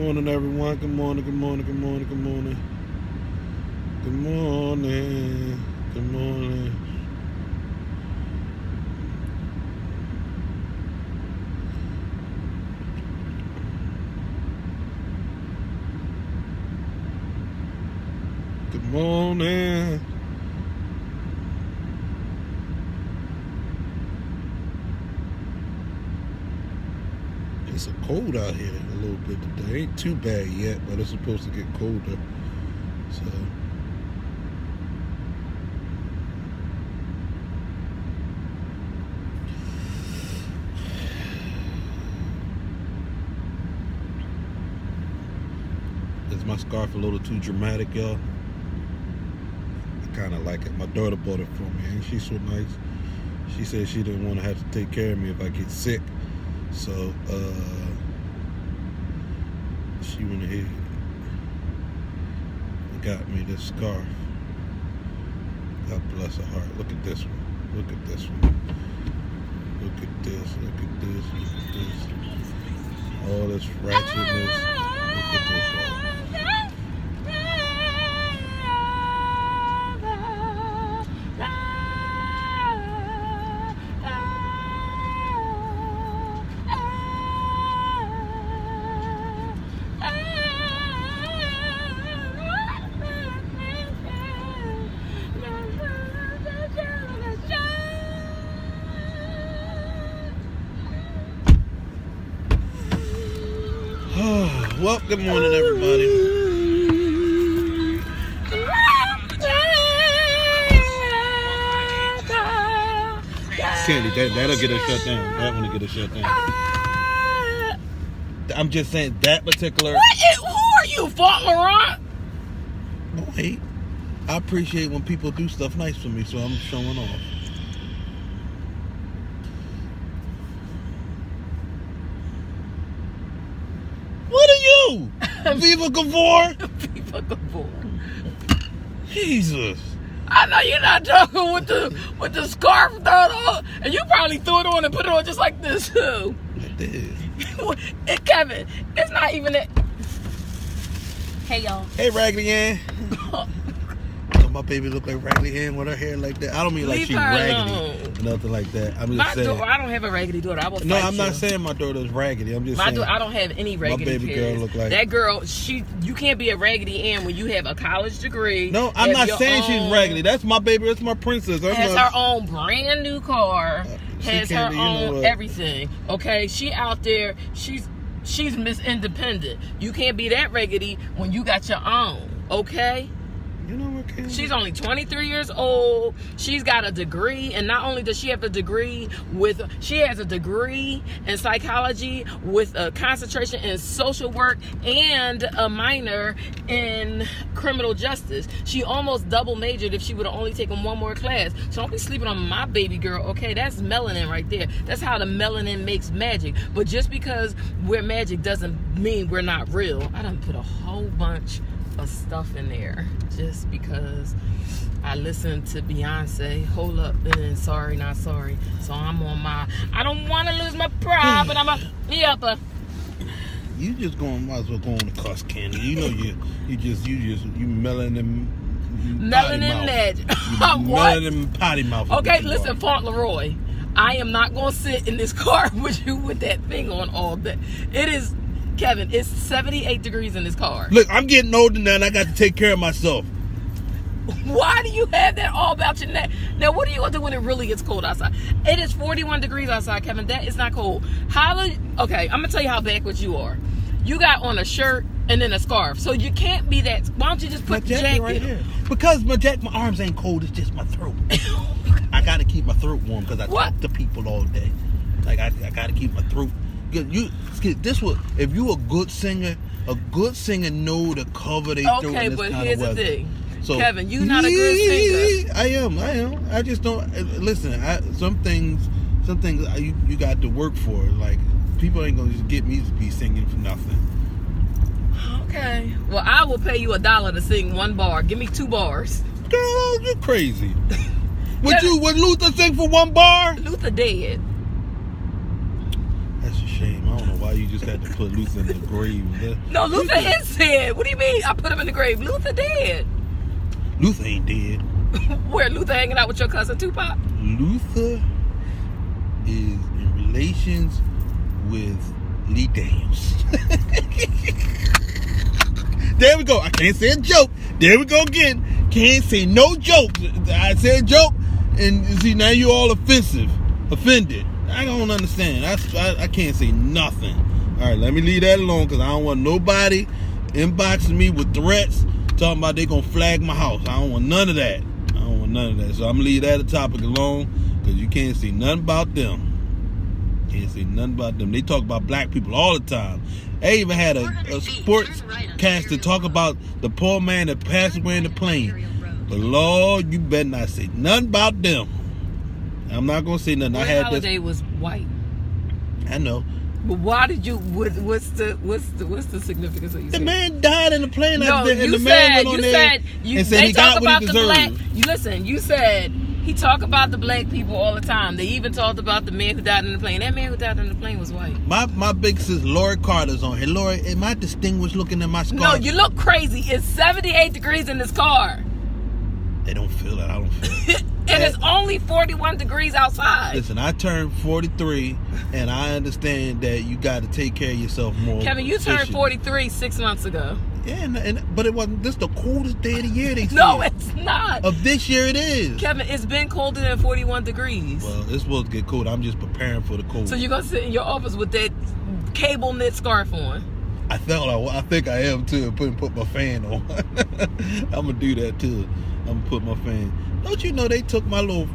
morning, everyone. Good morning, good morning, good morning, good morning. Good morning. Good morning. Good morning. It's cold out here a little bit today. Ain't too bad yet, but it's supposed to get colder. So is my scarf a little too dramatic, y'all? I kind of like it. My daughter bought it for me, and she's so nice. She said she didn't want to have to take care of me if I get sick. So, she went ahead and got me this scarf. God bless her heart. Look at this one. Look at this one. Look at this. Look at this. Look at this. All this ratchetness. Look at this, y'all. Well, good morning, everybody. Sandy, that'll get us shut down. That one will get us shut down. I'm just saying that particular. Who are you, Fort Laurent? Wait, I appreciate when people do stuff nice for me, so I'm showing off. What are you? Viva Gavor? Viva Gavor. Jesus. I know you're not joking with the scarf thrown on, and you probably threw it on and put it on just like this too. I did. Kevin, it's not even it. Hey y'all. Hey Raggedy Ann. My baby look like Raggedy Ann with her hair like that. I don't mean like she's raggedy or nothing like that. I'm just saying. I don't have a raggedy daughter. I will fight you. I'm not saying my daughter's raggedy. I'm just saying. I don't have any raggedy My baby kids. girl look like that girl. You can't be a Raggedy Ann when you have a college degree. No, I'm not saying she's raggedy. That's my baby. That's my princess. Has her own brand new car. Has her own everything. Okay, she out there. She's Miss Independent. You can't be that raggedy when you got your own. Okay. You know what, Kim? She's only 23 years old. She's got a degree, and not only does she have a degree she has a degree in psychology with a concentration in social work and a minor in criminal justice. She almost double majored if she would have only taken one more class. So don't be sleeping on my baby girl, okay? That's melanin right there. That's how the melanin makes magic. But just because we're magic doesn't mean we're not real. I done put a whole bunch of stuff in there just because I listened to Beyonce. Hold up, and then Sorry Not Sorry. So I'm on I don't want to lose my pride, but I'm a yupper. You just might as well go on the cuss candy. You know you melanin magic. Melanin potty mouth. Okay, listen, Fauntleroy. I am not gonna sit in this car with you with that thing on all day. It is. Kevin, it's 78 degrees in this car. Look, I'm getting older now and I got to take care of myself. Why do you have that all about your neck? Now, what are you going to do when it really gets cold outside? It is 41 degrees outside, Kevin. That is not cold. Okay, I'm going to tell you how backwards you are. You got on a shirt and then a scarf. So you can't be that. Why don't you just put the jacket right here? Because my arms ain't cold. It's just my throat. I got to keep my throat warm because I talk to people all day. Like, I got to keep my throat. If you a good singer know to cover their throat in this kind of weather. Okay, but here's the thing. So, Kevin, you not a good singer. I am. I just don't listen. Some things you got to work for. Like, people ain't gonna just get me to be singing for nothing. Okay. Well, I will pay you $1 to sing one bar. Give me 2 bars. Girl, you're crazy. Would Luther sing for 1 bar? Luther dead. That's a shame. I don't know why why you just had to put Luther in the grave. No, Luther is dead. What do you mean? I put him in the grave. Luther dead. Luther ain't dead. Where Luther hanging out with your cousin Tupac? Luther is in relations with Lee Daniels. There we go. I can't say a joke. There we go again. Can't say no jokes. I said a joke, and see now you all offended. I don't understand. I can't say nothing. All right, let me leave that alone because I don't want nobody inboxing me with threats talking about they gonna flag my house. I don't want none of that. So I'm gonna leave that topic alone because you can't say nothing about them. They talk about black people all the time. They even had a sportscaster talk about the poor man that passed away in the plane. But Lord, you better not say nothing about them. I'm not gonna say nothing. Roy Holiday was white. I know. But why did you? What's the significance of you? The man died in the plane. No, and the man went on there and said he got what he deserved. You said he talk about the black people all the time. They even talked about the man who died in the plane. That man who died in the plane was white. My big sis Lori Carter's on here. Lori, am I distinguished looking at my scarf? No, you look crazy. It's 78 degrees in this car. They don't feel it. I don't feel it. And it's only 41 degrees outside. Listen, I turned 43, and I understand that you got to take care of yourself more. Kevin, you turned 43 6 months ago. Yeah, but it wasn't. This the coldest day of the year. They No, said. it's not. Of this year, it is. Kevin, it's been colder than 41 degrees. Well, it's supposed to get cold. I'm just preparing for the cold. So you're gonna sit in your office with that cable knit scarf on? I think I am too. Put my fan on. I'm gonna do that too. I'm gonna put my fan. Don't you know they took my little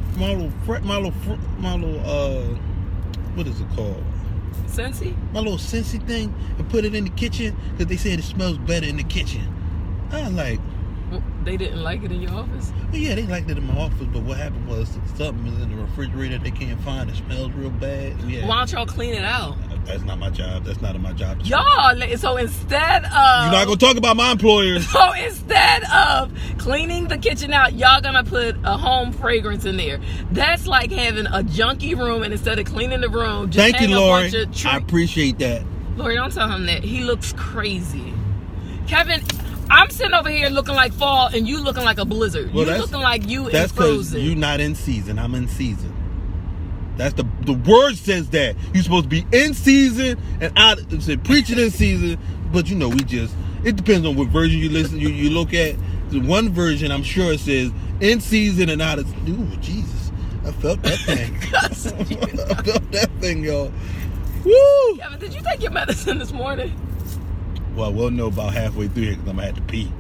what is it called? Scentsy? My little Scentsy thing and put it in the kitchen because they said it smells better in the kitchen. I was like, well, they didn't like it in your office? Well, yeah, they liked it in my office, but what happened was something was in the refrigerator they can't find. It smells real bad. Why don't y'all clean it out? That's not my job. That's not my job. Y'all, so instead of... You're not going to talk about my employers. So instead of cleaning the kitchen out, y'all going to put a home fragrance in there. That's like having a junky room, and instead of cleaning the room, just Thank you, Lori. I I appreciate that. Lori, don't tell him that. He looks crazy. Kevin, I'm sitting over here looking like fall, and you looking like a blizzard. Well, you looking like you in Frozen. That's because you're not in season. I'm in season. That's the word says that you're supposed to be in season and out. It said preaching in season, but it depends on what version you listen. You look at the one version. I'm sure it says in season and out of. Ooh, Jesus! I felt that thing. I felt that thing, y'all. Woo! Kevin, did you take your medicine this morning? Well, we'll know about halfway through here because I'm gonna have to pee.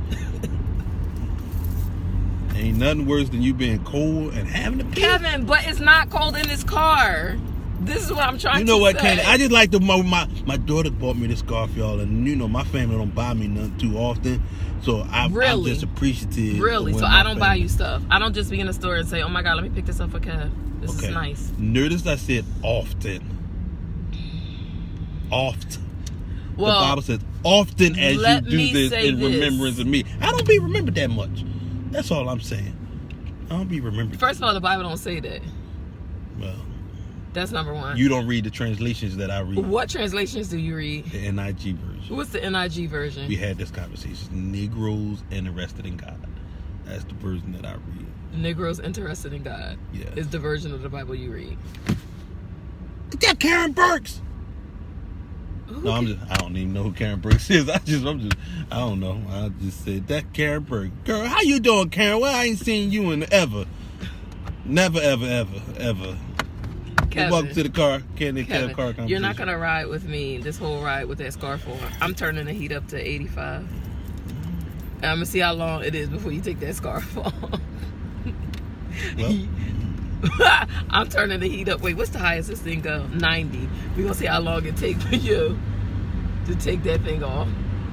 Ain't nothing worse than you being cold and having to pee. Kevin, but it's not cold in this car. This is what I'm trying to say. You know what, Candy? I just like my daughter bought me this scarf, y'all, and my family don't buy me nothing too often, so I'm just appreciative. Really? So I don't buy you stuff. I don't just be in the store and say, "Oh my God, let me pick this up for Kev. This is nice." Notice I said often. Often. Well, the Bible says often as you do this in remembrance of me. I don't be remembered that much. That's all I'm saying. I don't be remembered. First of all, the Bible don't say that. Well, that's number one. You don't read the translations that I read. What translations do you read? The NIG version. What's the NIG version? We had this conversation. Negroes interested in God. That's the version that I read. Negroes interested in God. Yeah. Is the version of the Bible you read. Is that Karen Burks? No, I don't even know who Karen Burks is. I don't know. I just said, that Karen Burks. Girl, how you doing, Karen? Well, I ain't seen you in ever. Never, ever, ever, ever. Kevin, welcome to the car. Candy Kevin, car conversation. You're not going to ride with me this whole ride with that scarf on. I'm turning the heat up to 85. And I'm going to see how long it is before you take that scarf off. Well... I'm turning the heat up. Wait, what's the highest this thing go? 90. We're going to see how long it takes for you to take that thing off.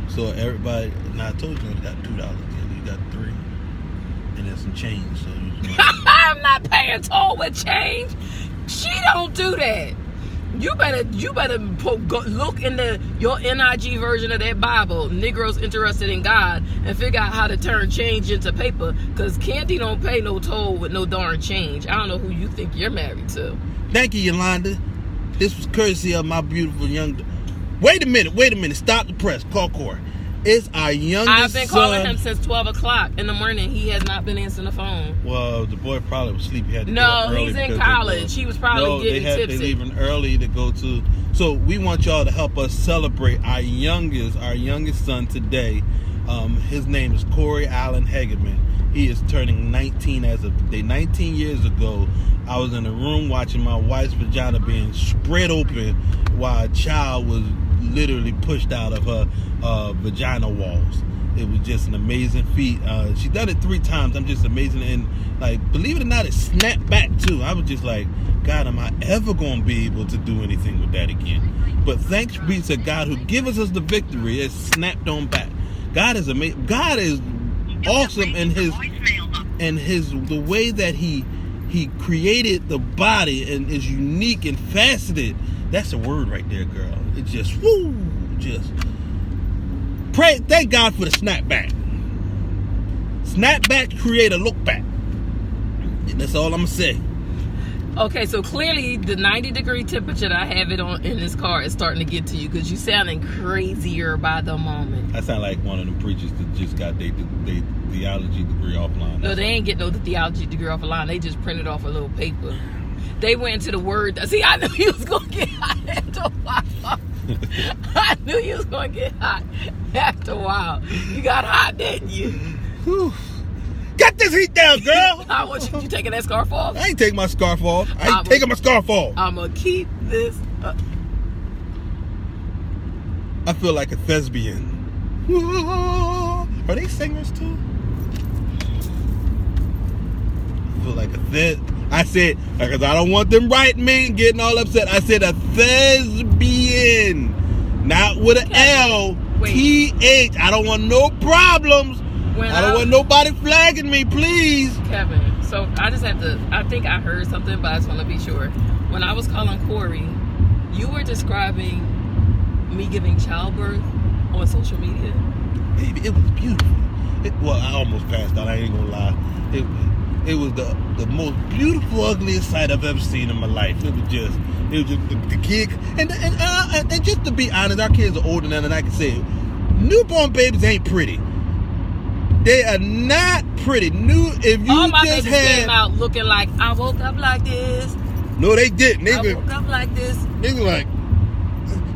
So everybody, I told you got $2. You got $3. And there's some change. So I'm not paying toll with change. She don't do that. You better go look into your NIG version of that Bible, Negroes Interested in God, and figure out how to turn change into paper, because Candy don't pay no toll with no darn change. I don't know who you think you're married to. Thank you, Yolanda. This was courtesy of my beautiful young Wait a minute. Stop the press. Call Corey. It's our youngest son. I've been calling him since 12 o'clock in the morning. He has not been answering the phone. Well, the boy probably was asleep. He had to get up early. He's in college. He was probably getting tipsy. They're leaving early to go to. So we want y'all to help us celebrate our youngest son today. His name is Corey Allen Hageman. He is turning 19 as of today. 19 years ago, I was in a room watching my wife's vagina being spread open while a child was literally pushed out of her vagina walls. It was just an amazing feat. She done it 3 times. I'm just amazing. And like, believe it or not, it snapped back too. I was just like, God, am I ever going to be able to do anything with that again? But thanks be to God who gives us the victory. It snapped on back. God is amazing. God is awesome in the way that he created the body and is unique and faceted. That's a word right there, girl. It just pray. Thank God for the snapback. Snapback create a look back. And that's all I'm gonna say. Okay, so clearly the 90-degree temperature that I have it on in this car is starting to get to you because you sounding crazier by the moment. I sound like one of them preachers that just got their theology degree offline. No, they ain't get no theology degree offline. They just printed off a little paper. They went into the word. See, I knew he was going to get hot after a while. I knew he was going to get hot after a while. You got hot, didn't you? Whew. Get this heat down, girl. I want you taking that scarf off. I ain't taking my scarf off. I ain't taking my scarf off. I'm going to keep this up. I feel like a thespian. Are they singers too? I feel like a I said, because I don't want them writing me and getting all upset. I said a thespian. Not with an L. T-H. I don't want no problems. I don't want nobody flagging me, please. Kevin, so I just have to, I think I heard something, but I just want to be sure. When I was calling Corey, you were describing me giving childbirth on social media. Baby, it was beautiful. Well, I almost passed out. I ain't gonna lie. It was the most beautiful, ugliest sight I've ever seen in my life. It was just the kid. And just to be honest, our kids are older now than I can say. Newborn babies ain't pretty. They are not pretty. If you all my just babies had, came out looking like I woke up like this. No, they didn't. I woke up like this. They were like,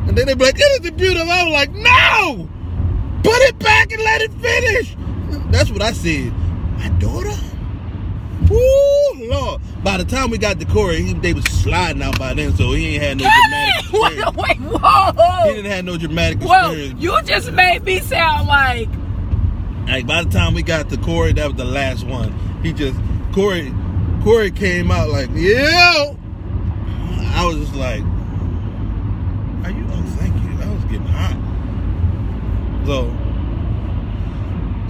and then they be like, "It is beautiful." I was like, "No, put it back and let it finish." That's what I said. My daughter. Woo, Lord. By the time we got to Corey, they was sliding out by then, so he ain't had no dramatic experience. Wait, whoa. He didn't have no dramatic experience. Well, you just made me sound like by the time we got to Corey, that was the last one. Corey came out like, yeah. I was just like, are you? Oh, thank you. I was getting hot.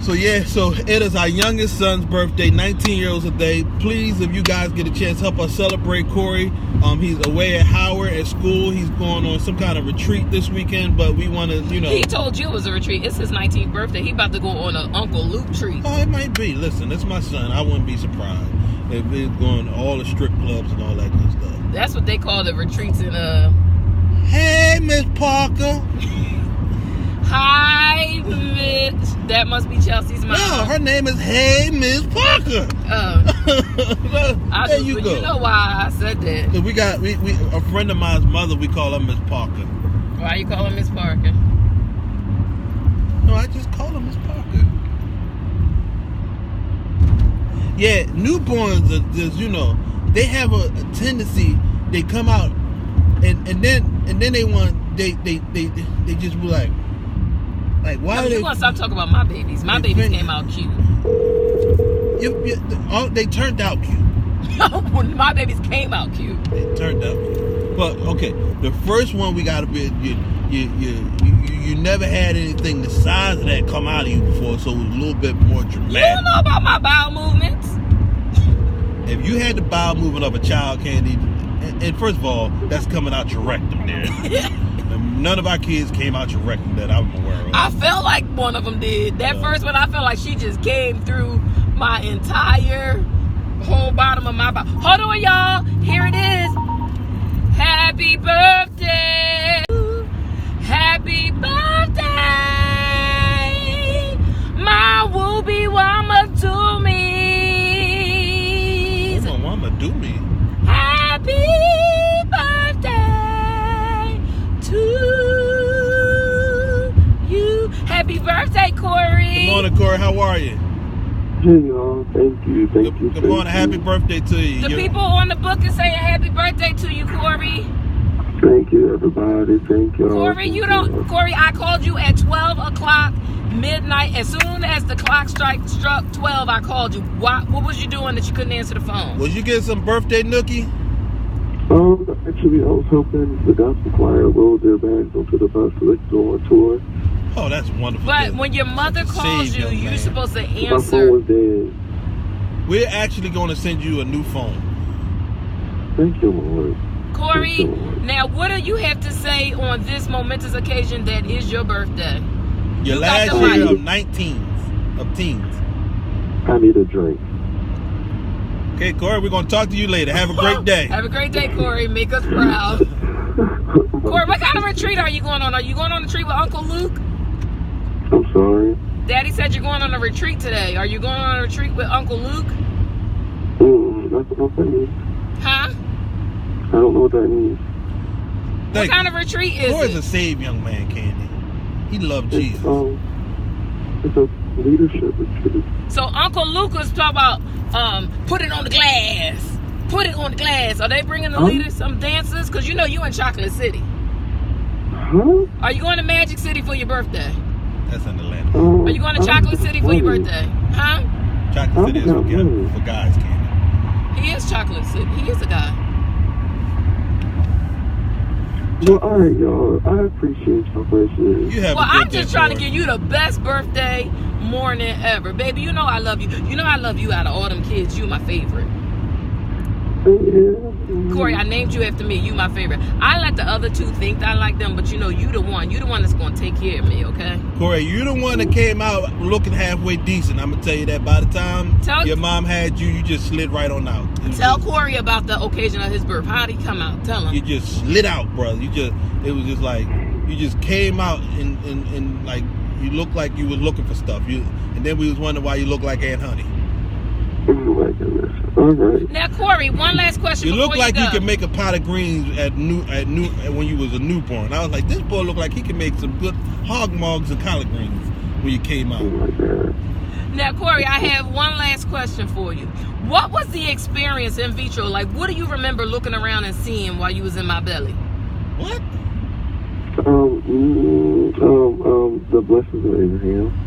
So it is our youngest son's birthday, 19-year-olds today. Please, if you guys get a chance, help us celebrate Corey. He's away at Howard at school. He's going on some kind of retreat this weekend, but we want to, He told you it was a retreat. It's his 19th birthday. He about to go on an Uncle Luke treat. Oh, it might be. Listen, it's my son. I wouldn't be surprised if it's going to all the strip clubs and all that good stuff. That's what they call the retreats in Hey, Miss Parker. Hi, Mitch. That must be Chelsea's mom. No, her name is Hey, Miss Parker. There you go. You know why I said that? We a friend of mine's mother. We call her Miss Parker. Why you call her Miss Parker? No, I just call her Miss Parker. Yeah, newborns are just, they have a tendency. They come out, and then they want they just be like why? You want to stop talking about my babies? My babies came out cute. They turned out cute. My babies came out cute. They turned out cute. But okay, the first one we gotta be you never had anything the size of that come out of you before, so it was a little bit more dramatic. You don't know about my bowel movements. If you had the bowel movement of a child, Candy, and first of all, that's coming out your rectum there. None of our kids came out your rectum that I'm aware of. I felt like one of them did. That first one, I felt like she just came through my entire whole bottom of my body. Hold on, y'all. Here it is. Happy birthday. Happy Happy birthday, my Wooby Wama Doomies. Come on, Wama Doomie. Happy birthday to you. Happy birthday, Corey. Good morning, Corey. How are you? Hey, y'all. Thank you. Good morning. Happy birthday to you. The people on the book is saying happy birthday to you, Corey. Thank you, everybody. Thank y'all. Corey, Corey, I called you at 12 o'clock midnight. As soon as the clock struck 12, I called you. What was you doing that you couldn't answer the phone? Was you getting some birthday nookie? Actually, I was helping the gospel choir load their bags onto the bus so they could go on tour. Oh, that's wonderful. But when your mother calls you, you're supposed to My phone answer. was dead. We're actually going to send you a new phone. Thank you, Lord. Corey, now what do you have to say on this momentous occasion that is your birthday? Your You last got the year mic. of teens. I need a drink. Okay, Corey, we're going to talk to you later. Have a great day. Have a great day, Corey. Make us proud. Corey, what kind of retreat are you going on? Are you going on a retreat with Uncle Luke? I'm sorry. Daddy said you're going on a retreat today. Are you going on a retreat with Uncle Luke? That's what that means. Huh? I don't know what that means. What kind of retreat is Corey's a it? saved young man, Candy. He loved Jesus. It's a leadership retreat. So Uncle Luke was talking about put it on the glass. Put it on the glass. Are they bringing the leaders some dancers? Because you know you in Chocolate City. Huh? Are you going to Magic City for your birthday? That's in Atlanta. Are you going to Chocolate City for your birthday? Huh? Chocolate City is for guys, Candy. He is Chocolate City. He is a guy. Well, all right, y'all. I appreciate your questions. You have Well, a good I'm just day, trying to Corey. give you the best birthday morning ever. Baby, you know I love you. You know I love you out of all them kids. You my favorite. Corey, I named you after me. You my favorite. I let the other two think I like them, but you know you the one. You the one that's going to take care of me, okay? Corey, you're the one that came out looking halfway decent. I'm going to tell you that by the time your mom had you, you just slid right on out. Tell Corey about the occasion of his birth. How'd he come out? Tell him. You just slid out, brother. It was just like, you just came out and like, you looked like you was looking for stuff. And then we was wondering why you looked like Aunt Honey. Oh my goodness. All right. Now, Corey, one last question. You look like you could make a pot of greens when you was a newborn. I was like, this boy look like he can make some good hog mugs and collard greens when you came out. Oh my God. Now, Corey, I have one last question for you. What was the experience in vitro like? What do you remember looking around and seeing while you was in my belly? What? The blessings of Abraham.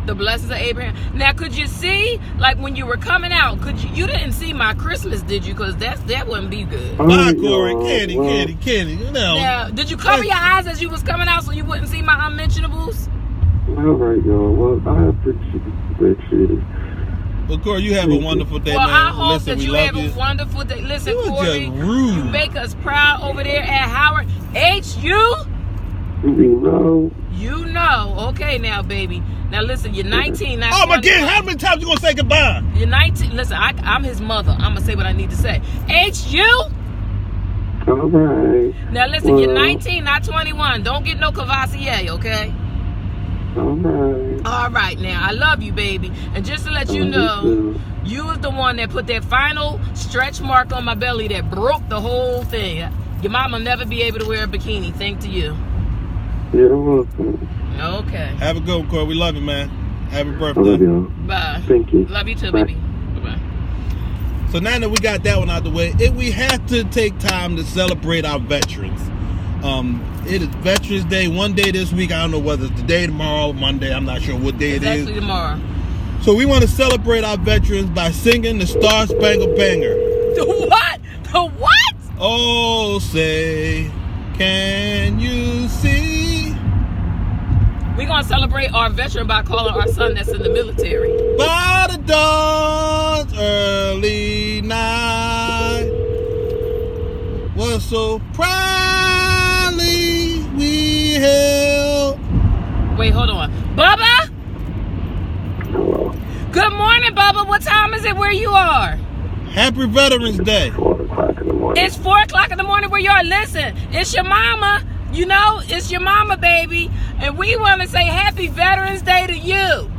The blessings of Abraham. Now, could you see, like when you were coming out, you didn't see my Christmas, did you? Because that wouldn't be good. Bye, Corey. Candy. You know. Now, did you cover your eyes as you was coming out so you wouldn't see my unmentionables? All right, y'all. Well, I appreciate it. Well, Corey, you have a wonderful day, Well, man. I hope Listen, that we you love have you. a wonderful day. Listen, You were Corey, just rude. you make us proud over there at Howard. HU? You know. Okay, now, baby. Now, listen, you're 19. Not Oh, my 21. God. How many times you going to say goodbye? You're 19. Listen, I'm his mother. I'm going to say what I need to say. HU? All right. Now, listen, you're 19, not 21. Don't get no Cavassier, okay? All right. All right, now. I love you, baby. And just to let you know, you was the one that put that final stretch mark on my belly that broke the whole thing. Your mom will never be able to wear a bikini. Thanks to you. You're welcome. Okay. Have a good one, Corey. We love you, man. Happy birthday. I love y'all. Bye. Thank you. Love you too, Bye. baby. Bye-bye. So now that we got that one out the way, we have to take time to celebrate our veterans. It is Veterans Day. One day this week. I don't know whether it's today, tomorrow, Monday. I'm not sure what day It's it is. actually tomorrow. So we want to celebrate our veterans by singing the Star Spangled Banner. The what? The what? Oh, say, can you see? We're going to celebrate our veteran by calling our son that's in the military. By the dawn's early night, was so proudly we held. Wait, hold on. Bubba? Hello. Good morning, Bubba. What time is it where you are? Happy Veterans Day. 4 o'clock in the morning. It's 4 o'clock in the morning where you are. Listen, it's your mama. You know, it's your mama, baby. And we want to say Happy Veterans Day to you.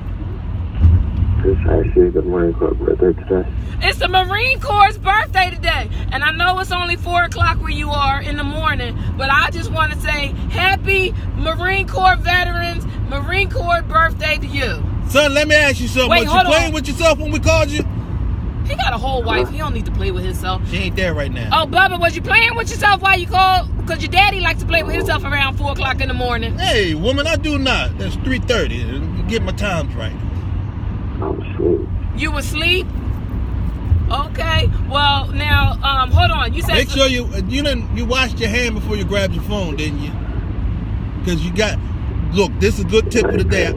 It's actually the Marine Corps birthday today. It's the Marine Corps' birthday today. And I know it's only 4 o'clock where you are in the morning, but I just want to say Happy Marine Corps Veterans, Marine Corps birthday to you. Son, let me ask you something. Wait, Was you playing on. with yourself when we called you? He got a whole wife. He don't need to play with himself. She ain't there right now. Oh, Bubba, was you playing with yourself while you called? Because your daddy likes to play with himself around 4 o'clock in the morning. Hey, woman, I do not. That's 3:30. Get my times right. I'm asleep. You was asleep? Okay. Well, now, hold on. You said... Make sure you washed your hand before you grabbed your phone, didn't you? Because you got... Look, this is a good tip of the day.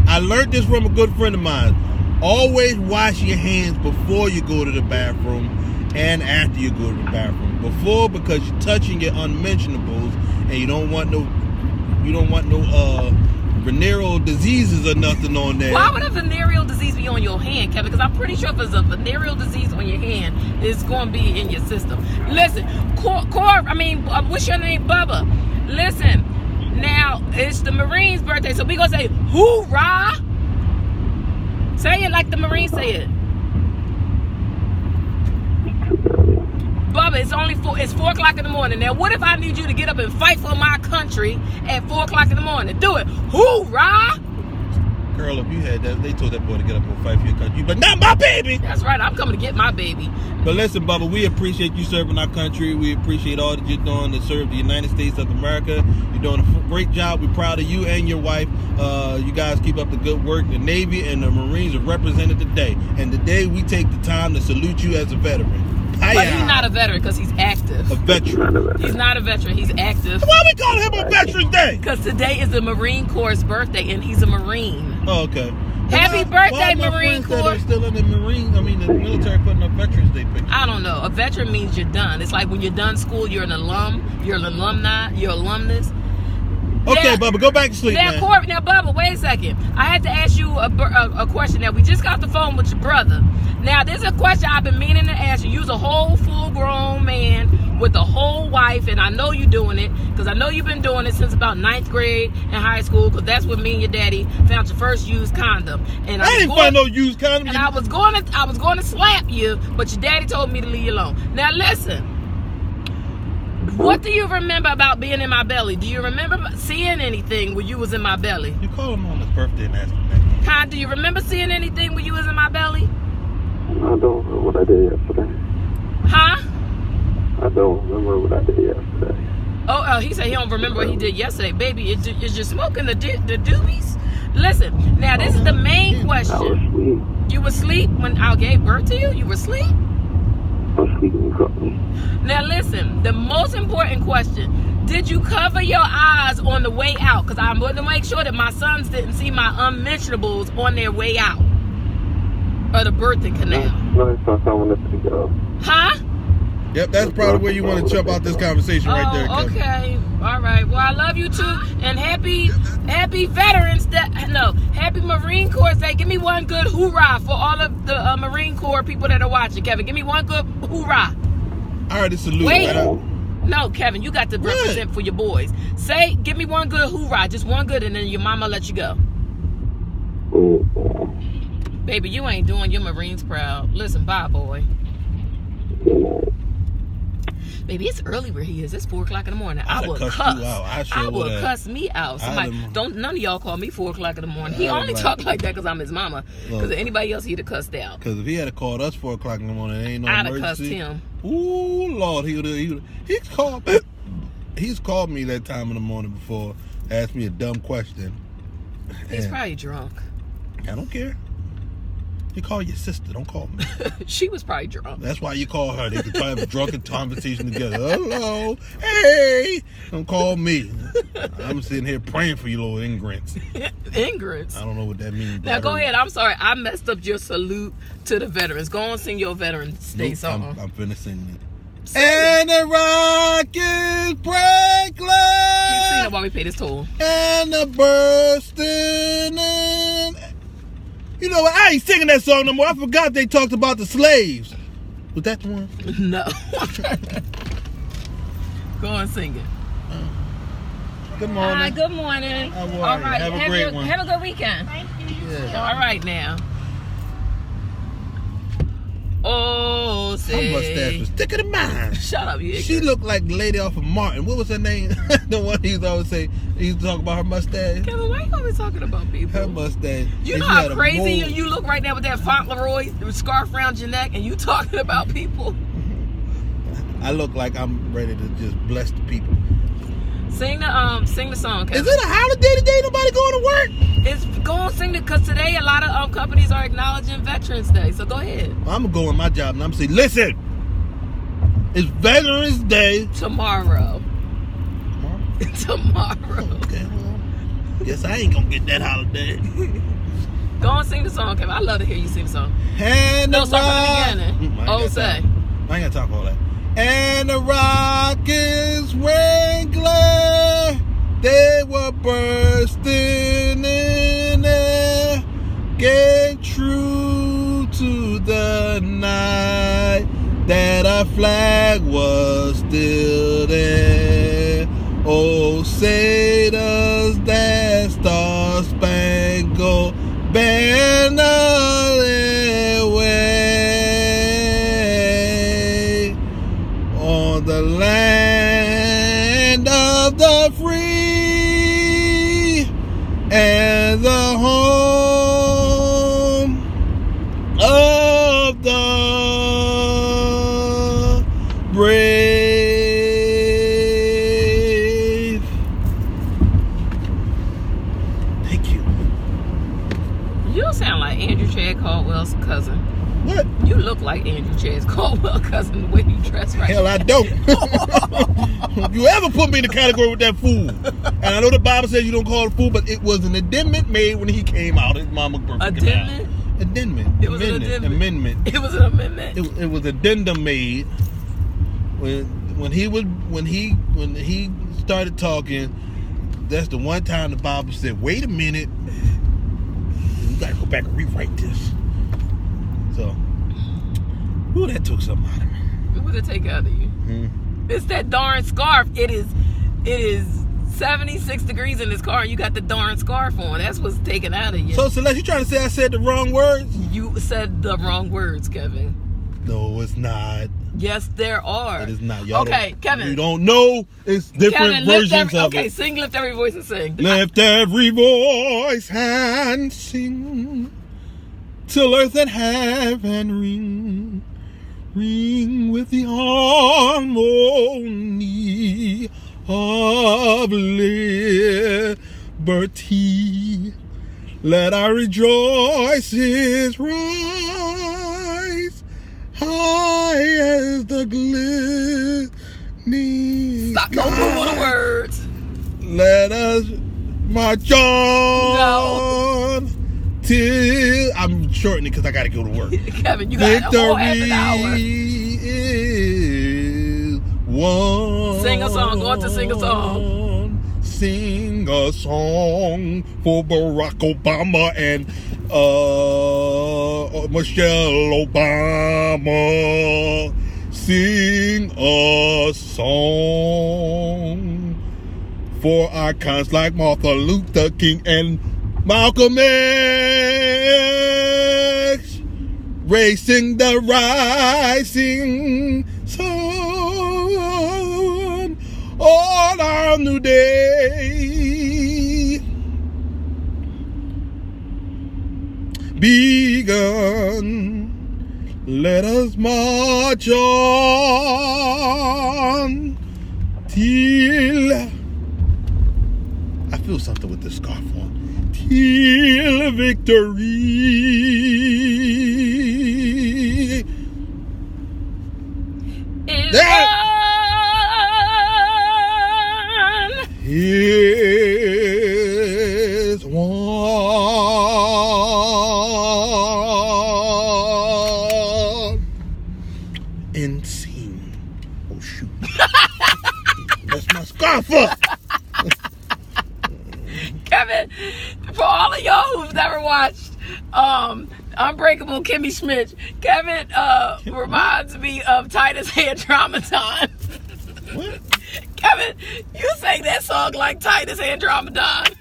I learned this from a good friend of mine. Always wash your hands before you go to the bathroom and after you go to the bathroom. Before, because you're touching your unmentionables and you don't want no venereal diseases or nothing on there. Why would a venereal disease be on your hand, Kevin? Because I'm pretty sure if there's a venereal disease on your hand, it's going to be in your system. Listen, what's your name? Bubba. Listen, now it's the Marines' birthday, so we going to say, hoorah! Say it like the Marines say it. Bubba, it's 4 o'clock in the morning. Now, what if I need you to get up and fight for my country at 4 o'clock in the morning? Do it. Hoorah! Girl, if you had that, they told that boy to get up and fight for your country. But not my baby! That's right. I'm coming to get my baby. But listen, Bubba, we appreciate you serving our country. We appreciate all that you're doing to serve the United States of America. You're doing a great job. We're proud of you and your wife. You guys keep up the good work. The Navy and the Marines are represented today. And today we take the time to salute you as a veteran. But he's not a veteran because he's active. A veteran. He's not a veteran. He's active. Why we calling him on Veterans Day? Because today is the Marine Corps' birthday, and he's a Marine. Oh, okay. Happy birthday, Marine Corps. They're still in the military putting up Veterans Day pictures. I don't know. A veteran means you're done. It's like when you're done school, you're an alum, you're an alumni, you're alumnus. Okay, Bubba, go back to sleep, man. Now, Bubba, wait a second. I had to ask you a question. Now, we just got the phone with your brother. Now, there's a question I've been meaning to ask you. You're a whole full-grown man with a whole wife, and I know you're doing it because I know you've been doing it since about 9th grade in high school because that's when me and your daddy found your first used condom. And I didn't find no used condom. And I was going to slap you, but your daddy told me to leave you alone. Now, listen. What do you remember about being in my belly? Do you remember seeing anything when you was in my belly? You call him on his birthday and ask him that. Huh? Do you remember seeing anything when you was in my belly? I don't know what I did yesterday. Huh? I don't remember what I did yesterday. Oh, he said he don't remember what he did yesterday. Baby, is you smoking the doobies? Listen, now this is the main question. I was asleep. You were asleep when I gave birth to you? You were asleep? I was asleep when you called me. Now listen, the most important question. Did you cover your eyes on the way out? Because I'm going to make sure that my sons didn't see my unmentionables on their way out of the birthing canal. No, I wanted to go. Huh? Yep, that's probably where you want to jump out this conversation right there, Kevin. Okay. All right. Well, I love you too. And happy Veterans Day. No, happy Marine Corps Day. Give me one good hoorah for all of the Marine Corps people that are watching, Kevin. Give me one good hoorah. I already salute. Wait. No, Kevin, you got to represent for your boys. Give me one good hoorah. Just one good, and then your mama let you go. Baby, you ain't doing your Marines proud. Listen, bye, boy. Baby, it's early where he is. It's 4 o'clock in the morning. I would cuss. I would cuss me out. Somebody, none of y'all call me 4 o'clock in the morning. He only talk like that because I'm his mama. Because anybody else, he'd have cussed out. Because if he had called us 4 o'clock in the morning, there ain't no I'd emergency. have cussed him. Ooh, Lord, he's called me that time in the morning before, asked me a dumb question. He's probably drunk. I don't care. You call your sister, don't call me. She was probably drunk. That's why you call her. They could try to have a drunken conversation together. Hello, hey, don't call me. I'm sitting here praying for you little ingrants. Ingrants? I don't know what that means. Now go ahead. I'm sorry. I messed up your salute to the veterans. Go on, sing your Veterans Day song. I'm finna sing it. And the rock is breaking. Keep singing it while we pay this toll. And the bursting in. You know what? I ain't singing that song no more. I forgot they talked about the slaves. Was that the one? No. Go on, sing it. Good morning. Hi, good morning. How are you? All right. Have a great one. Have a good weekend. Thank you. Yeah. All right now. Oh, Her say. mustache was thicker than mine. Shut up, you She ignorant. looked like the lady off of Martin. What was her name? The one he used to always say. He used to talk about her mustache. Kevin, why you always talking about people? Her mustache. You And know she how had a crazy mole. you look right now with that Fauntleroy scarf around your neck, and you talking about people. I look like I'm ready to just bless the people. Sing the song, Kevin. Is it a holiday today? Nobody going to work? It's go on, sing it, because today a lot of companies are acknowledging Veterans Day. So go ahead. I'm going to go in my job and I'm going to say, listen, it's Veterans Day. Tomorrow. Tomorrow? Tomorrow. Okay, well, guess I ain't going to get that holiday. Go on, sing the song, Kevin. I love to hear you sing the song. And No, the start from the rock- beginning. I ain't Oh, got say. time. I ain't got time for all that. And the Rockets were glad they were bursting in air, getting true to the night that our flag was still there. Oh, say does that star-spangled banner there wave on the land of the free and the home of the brave. Thank you. You sound like Andrew Chad Caldwell's cousin. What? You look like Andrew Chad Caldwell's cousin the way you dress right Hell, I don't. If you ever put me in the category with that fool, and I know the Bible says you don't call it a fool, but it was an amendment made when he came out. His mama birthday. Addendum? Amendment. It was an addendum. Amendment. It was an amendment. It was addendum made when he started talking. That's the one time the Bible said, "Wait a minute, we got to go back and rewrite this." So, ooh, that took something out of me. What would it take out of you? It's that darn scarf. It is 76 degrees in this car, and you got the darn scarf on. That's what's taken out of you. So, Celeste, you trying to say I said the wrong words? You said the wrong words, Kevin. No, it's not. Yes, there are. It is not. Y'all Okay, Kevin. You don't know. It's different Kevin, lift versions of okay, it. sing, lift every voice and sing. Lift every voice and sing till earth and heaven ring. Ring with the harmony of liberty. Let our rejoices rise high as the glistening Stop, don't Google the words. Let us march on till I'm shortening it because I got to go to work. Kevin, you got a whole half an hour. Victory is won. Sing a song. Go on to sing a song. Sing a song for Barack Obama and Michelle Obama. Sing a song for icons like Martin Luther King and Malcolm X, racing the rising sun on our new day begun. Let us march on till I feel something with this scarf on. Till victory Is That- won. is won. Insane. Oh shoot. That's my scarf up. Kevin, for all of y'all who've never watched Unbreakable Kimmy Schmidt, Kevin reminds me of Titus Head Trauma Time. What? Kevin, you sang that song like Titus Andromedon.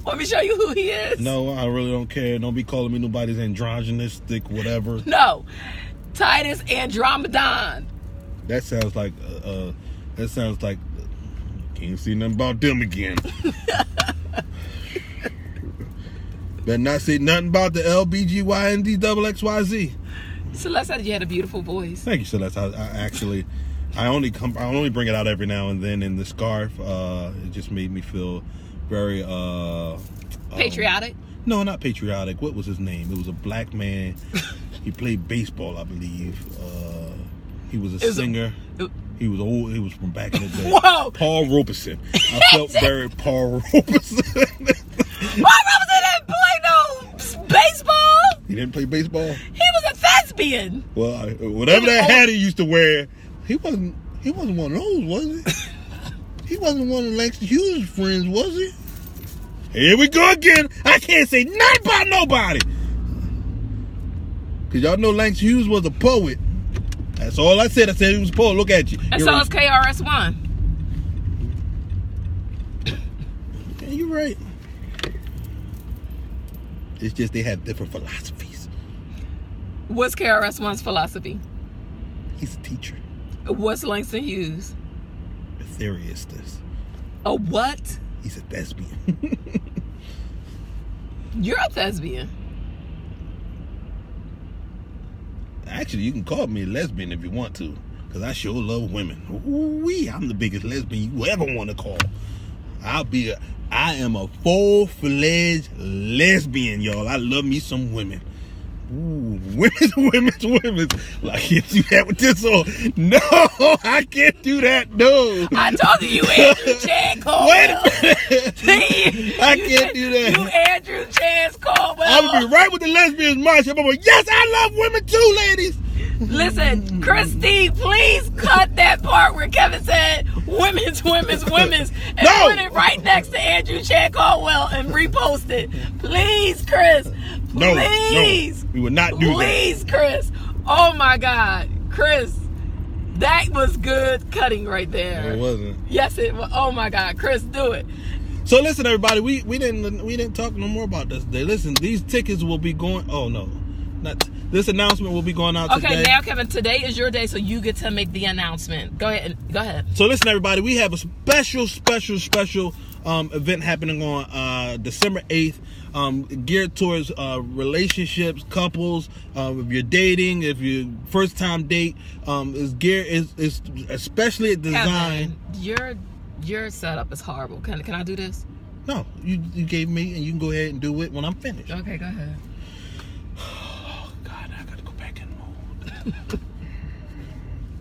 Want me to show you who he is? No, I really don't care. Don't be calling me nobody's androgynistic, whatever. No, Titus Andromedon. That sounds like can't see nothing about them again. Better not say nothing about the LBGYNDXXYZ. Celeste said you had a beautiful voice. Thank you, Celeste. I only bring it out every now and then in the scarf. It just made me feel very Patriotic? No, not patriotic. What was his name? It was a black man. He played baseball, I believe. He was a singer. He was old. He was from back in the day. Whoa! Paul Robeson. I felt very Paul Robeson. Paul Robeson didn't play no baseball. He didn't play baseball? He was a thespian. Well, whatever that hat he used to wear, he wasn't one of those, was he? He wasn't one of Langston Hughes' friends, was he? Here we go again. I can't say nothing about nobody. Because y'all know Langston Hughes was a poet. That's all I said. I said he was a poet. Look at you. And so is KRS-One. Yeah, you're right. It's just they have different philosophies. What's KRS-One's philosophy? He's a teacher. What's Langston Hughes? A theorist. A what? He's a thespian. You're a thespian. Actually, you can call me a lesbian if you want to, because I sure love women. Ooh-wee, I'm the biggest lesbian you ever want to call. I am a full-fledged lesbian, y'all. I love me some women. Ooh, women's. Well, I can't do that with this song. No, I can't do that. No. I told you Andrew Chad Caldwell. Wait a minute. See, I can't do that. You Andrew Chad Caldwell. I'm going to be right with the lesbians march. I'm going to go, yes, I love women too, ladies. Listen, Christy, please cut that part where Kevin said women's, and put it right next to Andrew Chad Caldwell and repost it. Please, Chris. Please. No, we would not do that. Please, Chris. Oh my God, Chris, that was good cutting right there. No, it wasn't. Yes, it was. Oh my God, Chris, do it. So listen, everybody, we didn't talk no more about this today. Listen, these tickets will be going. Oh no, not. This announcement will be going out today. Okay, now, Kevin, today is your day, so you get to make the announcement. Go ahead. So listen, everybody, we have a special event happening on December 8th, geared towards relationships, couples. If you're dating, if you're first time date, is especially designed. Kevin, your setup is horrible. Can I do this? No, you gave me, and you can go ahead and do it when I'm finished. Okay, go ahead.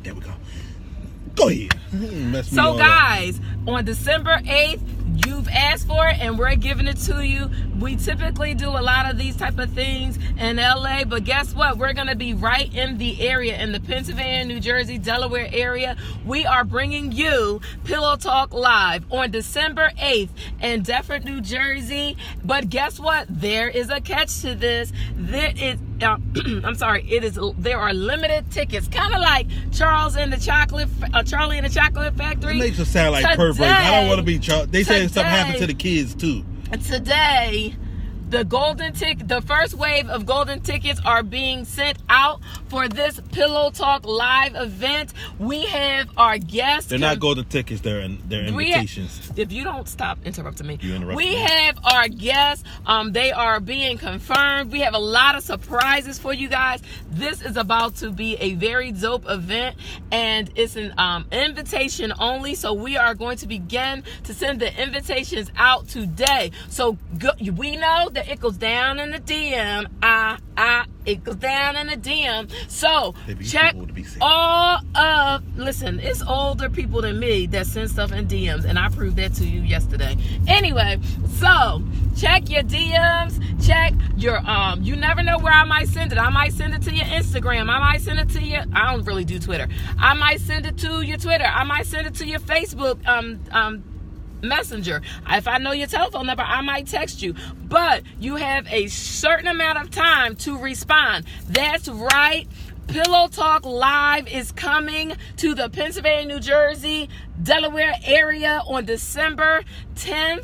There we go. Go ahead. So guys, on December 8th, you've asked for it and we're giving it to you. We typically do a lot of these type of things in LA, but guess what? We're going to be right in the area, in the Pennsylvania, New Jersey, Delaware area. We are bringing you Pillow Talk Live on December 8th in Deptford, New Jersey. But guess what? There is a catch to this. There are limited tickets, kind of like Charlie and the Chocolate Factory. It makes us sound like perverts. I don't want to be Charlie. They say something happened to the kids too. Today, the first wave of golden tickets are being sent out for this Pillow Talk Live event. We have our guests. They're not golden tickets. They're invitations. If you don't stop interrupting me. We have our guests. They are being confirmed. We have a lot of surprises for you guys. This is about to be a very dope event, and it's an invitation only. So we are going to begin to send the invitations out today. So we know that it goes down in the DM. It goes down in the DM. So check all of. Listen, it's older people than me that send stuff in DMs, and I proved that to you yesterday. Anyway, so check your DMs. Check your You never know where I might send it. I might send it to your Instagram. I might send it to your. I don't really do Twitter. I might send it to your Twitter. I might send it to your Facebook. Messenger. If I know your telephone number, I might text you, but you have a certain amount of time to respond. That's right. Pillow Talk Live is coming to the Pennsylvania, New Jersey, Delaware area on December 10th.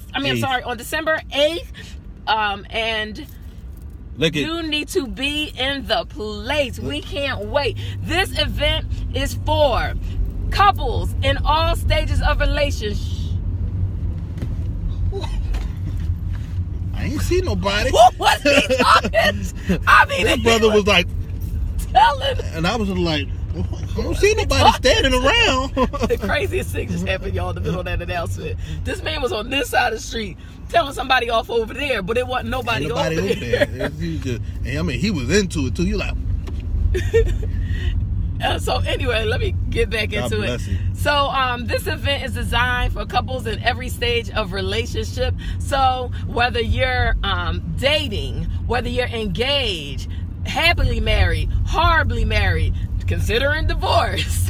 On December 8th. And you need to be in the place. We can't wait. This event is for couples in all stages of relationship. I ain't see nobody. What was he talking? I mean, that brother was like telling, and I was like, I don't see nobody standing around. The craziest thing just happened, y'all, in the middle of that announcement. This man was on this side of the street telling somebody off over there, but it wasn't nobody over there. He was into it too. You like. So anyway, let me get back into it. So this event is designed for couples in every stage of relationship. So whether you're dating, whether you're engaged, happily married, horribly married, considering divorce,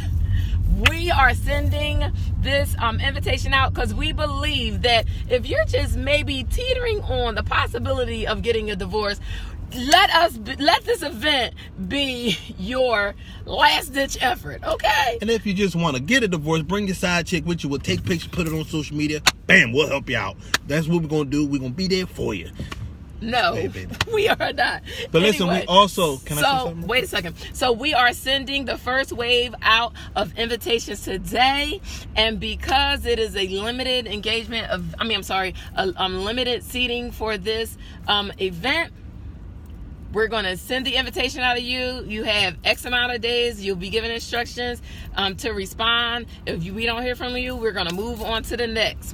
we are sending this invitation out because we believe that if you're just maybe teetering on the possibility of getting a divorce, let this event be your last ditch effort, okay? And if you just want to get a divorce, bring your side chick with you. We'll take pictures, put it on social media. Bam, we'll help you out. That's what we're gonna do. We're gonna be there for you. No, we are not. But listen, we also can I say something? Wait a second. So we are sending the first wave out of invitations today, and because it is a limited engagement of, limited seating for this event. We're going to send the invitation out to you. You have X amount of days. You'll be given instructions to respond. If we don't hear from you, we're going to move on to the next.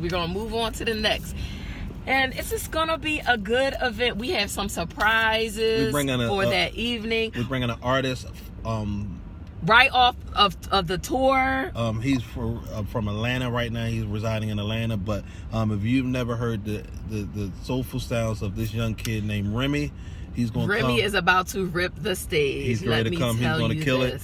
And it's just going to be a good event. We have some surprises for that evening. We're bringing an artist right off of the tour. He's from Atlanta right now. He's residing in Atlanta. But if you've never heard the soulful sounds of this young kid named Remy, he's going to come. Remy is about to rip the stage. He's ready to come. He's going to kill it.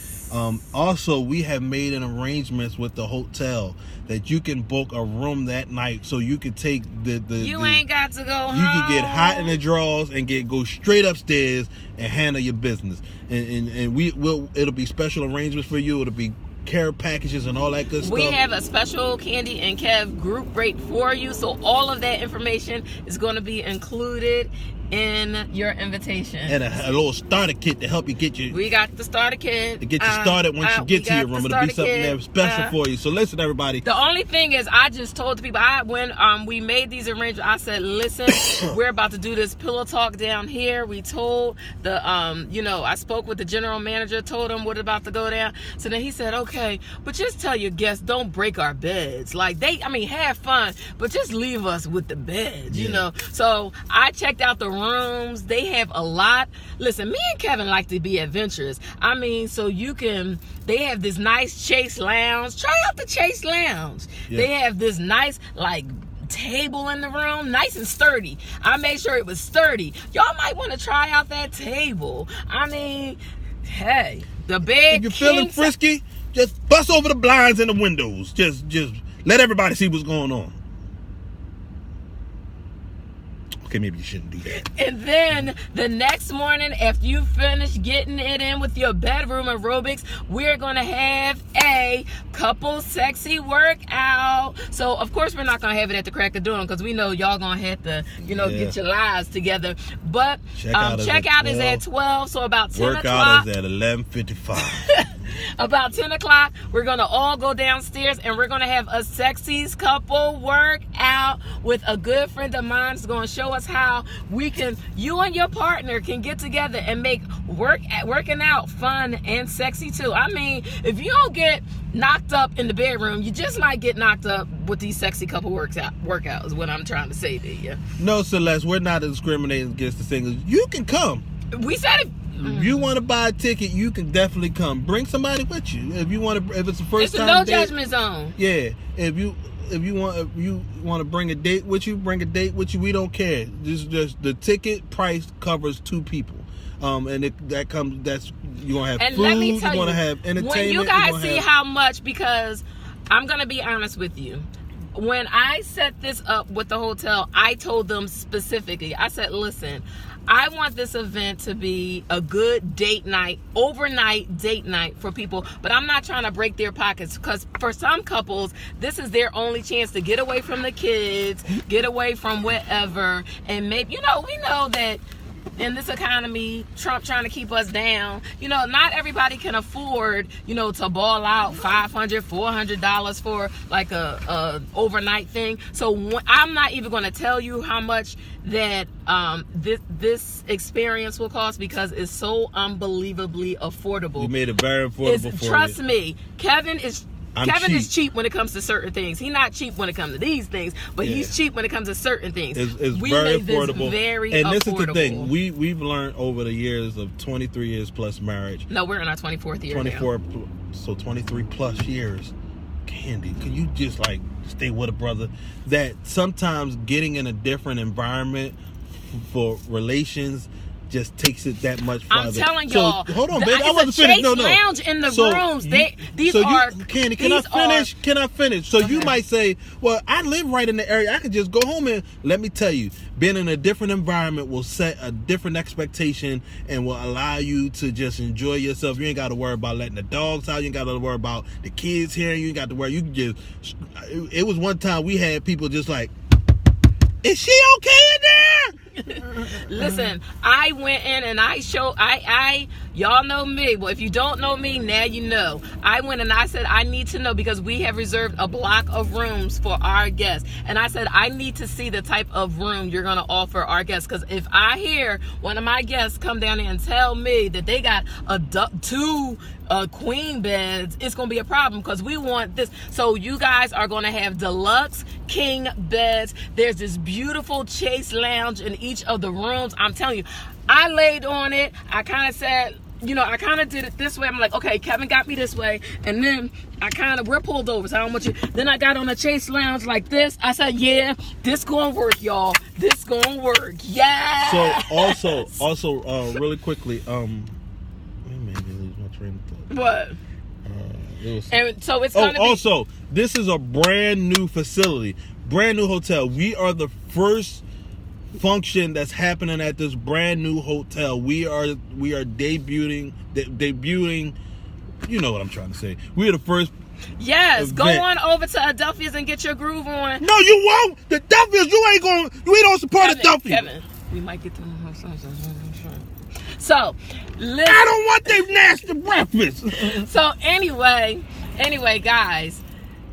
Also, we have made an arrangements with the hotel that you can book a room that night, so you can take ain't got to go home. You can get hot in the drawers and go straight upstairs and handle your business. And it'll be special arrangements for you. It'll be care packages and all that good stuff. We have a special Candy and Kev group rate for you, so all of that information is going to be included in your invitation. And a little starter kit to help you get you. We got the starter kit to get you started once you get to your room. It'll be something there special for you. So listen, everybody. The only thing is, I just told the people when we made these arrangements, I said, listen, we're about to do this pillow talk down here. We told the I spoke with the general manager, told him what about to go down. So then he said, okay, but just tell your guests, don't break our beds. Like have fun, but just leave us with the beds, you know. So I checked out the rooms. They have a lot. Listen, me and Kevin like to be adventurous. So they have this nice Chase Lounge. Try out the Chase Lounge. Yeah. They have this nice table in the room, nice and sturdy. I made sure it was sturdy. Y'all might want to try out that table. Hey, the bed. If you're feeling frisky, just bust over the blinds and the windows. Just let everybody see what's going on. Okay, maybe you shouldn't do that. And then the next morning, after you finish getting it in with your bedroom aerobics, we're going to have a couple sexy workout. So, of course, we're not going to have it at the crack of dawn because we know y'all going to have to, get your lives together. But checkout is at 12, so about 10 o'clock. Workout is at 11:55. About 10 o'clock, we're going to all go downstairs and we're going to have a sexies couple workout with a good friend of mine who's going to show us how you and your partner can get together and make working out fun and sexy too. If you don't get knocked up in the bedroom, you just might get knocked up with these sexy couple workouts is what I'm trying to say to you. No, Celeste, we're not discriminating against the singles. You can come. We said it. If you want to buy a ticket, you can definitely come. Bring somebody with you. If it's the first time. It's a no judgment zone. Yeah. If you want to bring a date with you, bring a date with you. We don't care. Just the ticket price covers 2 people. And you're gonna have food. You're gonna have entertainment. When you guys see how much, because I'm gonna be honest with you, when I set this up with the hotel, I told them specifically, I said, listen, I want this event to be a good date night, overnight date night for people, but I'm not trying to break their pockets, because for some couples, this is their only chance to get away from the kids, get away from whatever, and maybe, we know that in this economy, Trump trying to keep us down, not everybody can afford, to ball out $500, $400 for like a overnight thing. So I'm not even going to tell you how much that this experience will cost, because it's so unbelievably affordable. You made it very affordable for Trust you. me, Kevin is cheap when it comes to certain things. He's not cheap when it comes to these things, but he's cheap when it comes to certain things. It's we very made this affordable. Very and affordable. This is the thing. We've learned over the years of 23 years plus marriage. No, we're in our 24th year 24, now. so 23 plus years. Candy, can you just stay with a brother? That sometimes getting in a different environment for relations just takes it that much farther. I'm telling y'all. So, hold on, baby. I wasn't finished. No. Lounge in the rooms. Candy, can I finish? Can I finish? So you might say, well, I live right in the area. I could just go home. And let me tell you, being in a different environment will set a different expectation and will allow you to just enjoy yourself. You ain't got to worry about letting the dogs out. You ain't got to worry about the kids hearing you. You ain't got to worry. You can just. It was one time we had people just like, is she okay in there? Listen, I went in and I showed, y'all know me. Well, if you don't know me, now you know. I went and I said, I need to know, because we have reserved a block of rooms for our guests. And I said, I need to see the type of room you're going to offer our guests. Because if I hear one of my guests come down there and tell me that they got two queen beds, it's going to be a problem, because we want this. So you guys are going to have deluxe king beds. There's this beautiful chase lounge in each of the rooms. I'm telling you, I laid on it. I kind of said, I kind of did it this way. I'm like, okay, Kevin got me this way. And then we're pulled over. So I don't want you. Then I got on a chase lounge like this. I said, yeah, this going to work, y'all. This going to work. Yeah. So also, really quickly, wait a minute, lose my train of thought. What? And so it's going to be. Also, this is a brand new facility, brand new hotel. We are the first function that's happening at this brand new hotel. We are debuting. You know what I'm trying to say. We are the first. Yes, event. go on over to Adelphia's and get your groove on. No, you won't. The Adelphia's, you ain't going. We don't support Adelphia. Kevin, we might get them. So, listen. I don't want their nasty breakfast. So anyway, guys,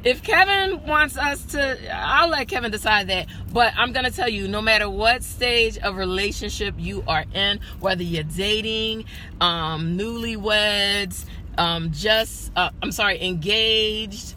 if Kevin wants us to, I'll let Kevin decide that. But I'm going to tell you, no matter what stage of relationship you are in, whether you're dating, newlyweds, engaged,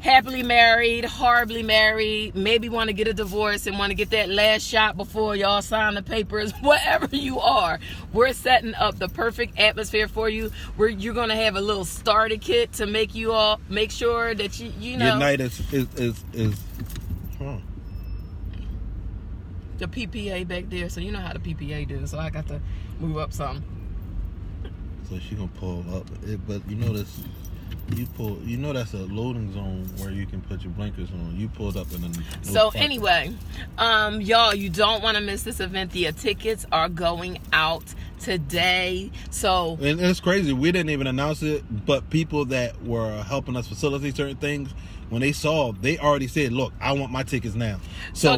happily married, horribly married, maybe want to get a divorce and want to get that last shot before y'all sign the papers, whatever you are, we're setting up the perfect atmosphere for you. You're going to have a little starter kit to make sure that you know. Your night is the PPA back there, so you know how the PPA do, so I got to move up some. So she gonna pull up, but you know this. You know that's a loading zone where you can put your blinkers on. You pulled up in the. So anyway, y'all, you don't want to miss this event. The tickets are going out today. So and it's crazy. We didn't even announce it, but people that were helping us facilitate certain things, when they saw, they already said, "Look, I want my tickets now." So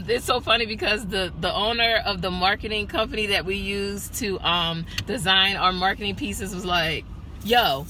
it's so funny because the owner of the marketing company that we use to design our marketing pieces was like, "Yo,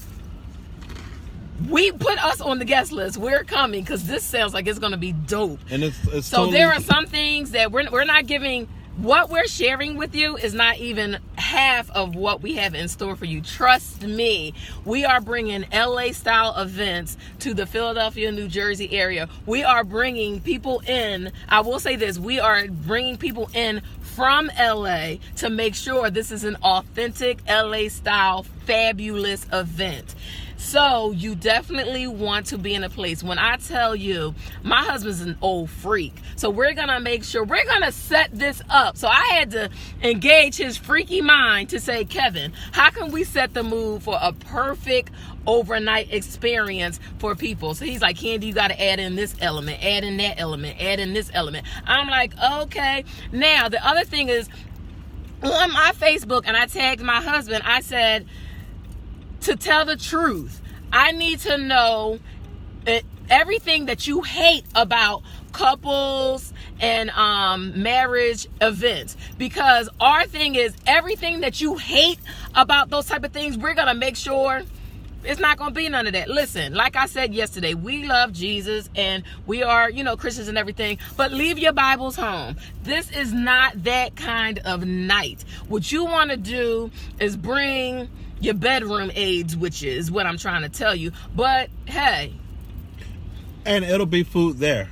we put us on the guest list. We're coming because this sounds like it's going to be dope." And it's so totally. There are some things that we're not giving. What we're sharing with you is not even half of what we have in store for you. Trust me, we are bringing LA style events to the Philadelphia, New Jersey area. We are bringing people in. I will say this, we are bringing people in from LA to make sure this is an authentic LA style fabulous event. So you definitely want to be in a place. When I tell you, my husband's an old freak. So we're going to make sure, we're going to set this up. So I had to engage his freaky mind to say, Kevin, how can we set the mood for a perfect overnight experience for people? So he's like, Candy, you got to add in this element, add in that element, add in this element. I'm like, okay. Now, the other thing is, on my Facebook, and I tagged my husband, I said, to tell the truth, I need to know everything that you hate about couples and marriage events, because our thing is, everything that you hate about those type of things, we're gonna make sure it's not going to be none of that. Listen, like I said yesterday, we love Jesus and we are, Christians and everything, but leave your Bibles home. This is not that kind of night. What you want to do is bring your bedroom aids, which is what I'm trying to tell you. But hey. And it'll be food there.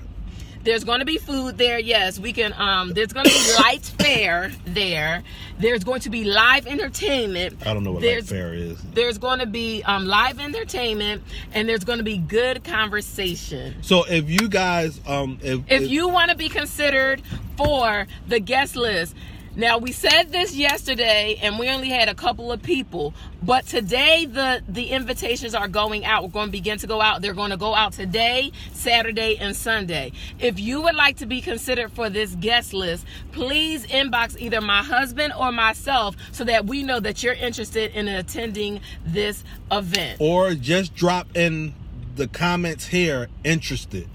There's going to be food there, yes. We can, there's going to be light fare there. There's going to be live entertainment. I don't know what light fare is. There's going to be live entertainment, and there's going to be good conversation. So if you guys, if you want to be considered for the guest list, now we said this yesterday and we only had a couple of people, but today the invitations are going out. We're going to begin to go out. They're going to go out today, Saturday, and Sunday. If you would like to be considered for this guest list, please inbox either my husband or myself so that we know that you're interested in attending this event. Or just drop in the comments here, interested.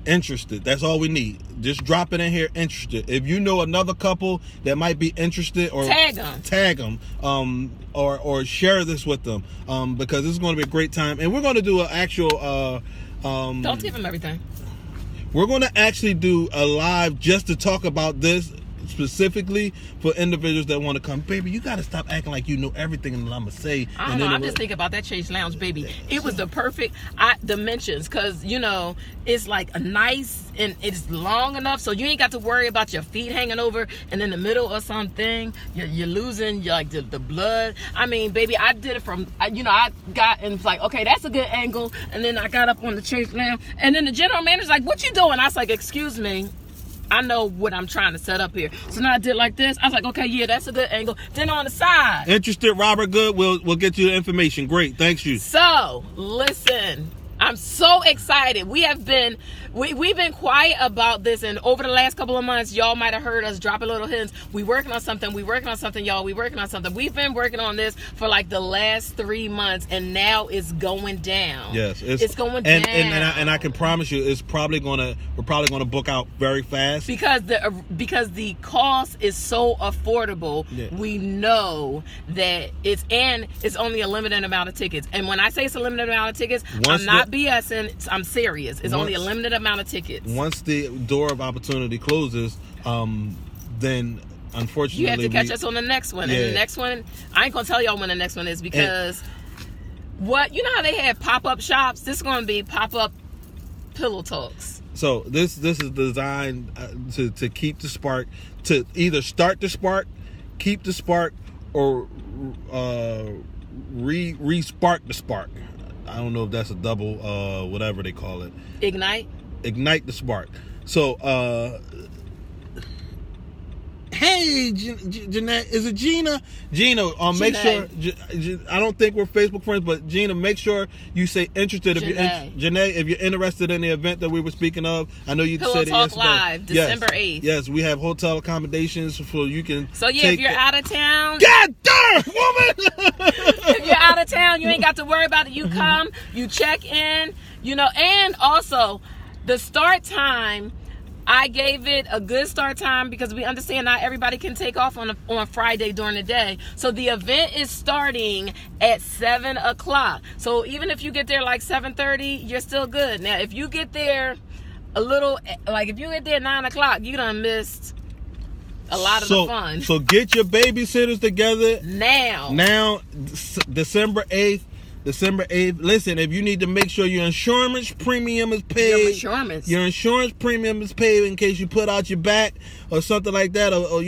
That's all we need. Just drop it in here, interested. If you know another couple that might be interested, or tag them, or share this with them, because this is going to be a great time, and we're going to do an actual don't give them everything. We're going to actually do a live just to talk about this specifically for individuals that want to come. Baby, you got to stop acting like you know everything that I'm going to say. I don't know. I'm just thinking about that Chase Lounge, baby. It was the perfect dimensions, because, it's like a nice, and it's long enough so you ain't got to worry about your feet hanging over and in the middle of something. You're losing the blood. I mean, baby, I did it from, I got, and it's like, okay, that's a good angle. And then I got up on the Chase Lounge, and then the general manager's like, what you doing? I was like, excuse me. I know what I'm trying to set up here. So now I did like this. I was like, okay, yeah, that's a good angle. Then on the side. Interested, Robert Good? We'll get you the information. Great. Thanks, you. So, listen. I'm so excited. We've been quiet about this, and over the last couple of months, y'all might have heard us drop a little hints. We working on something, y'all. We working on something. We've been working on this for like the last 3 months, and now it's going down. Yes, it's going down. And I can promise you, we're probably gonna book out very fast because the cost is so affordable. Yeah. We know that it's only a limited amount of tickets. And when I say it's a limited amount of tickets, I'm not BSing. I'm serious. It's only a limited amount of tickets. Once the door of opportunity closes, then unfortunately you have to catch us on the next one. Yeah. And the next one, I ain't gonna tell y'all when the next one is, because how they have pop-up shops? This is gonna be pop-up pillow talks. So this is designed to keep the spark, to either start the spark, keep the spark, or re-spark the spark. I don't know if that's a double, whatever they call it. Ignite the spark. So, hey, Jeanette, is it Gina? Gina, make sure, I don't think we're Facebook friends, but Gina, make sure you say interested. Janae, if you're interested in the event that we were speaking of, I know you said it yesterday. Live, December 8th. Yes, we have hotel accommodations so you can. So yeah, if you're out of town. God darn, woman! If you're out of town, you ain't got to worry about it. You come, you check in, and also the start time. I gave it a good start time because we understand not everybody can take off on Friday during the day. So the event is starting at 7 o'clock. So even if you get there like 7:30, you're still good. Now, if you get there if you get there at 9 o'clock, you done missed a lot of the fun. So get your babysitters together now. December 8th. Listen, if you need to make sure your insurance premium is paid. Your insurance premium is paid in case you put out your back or something like that, or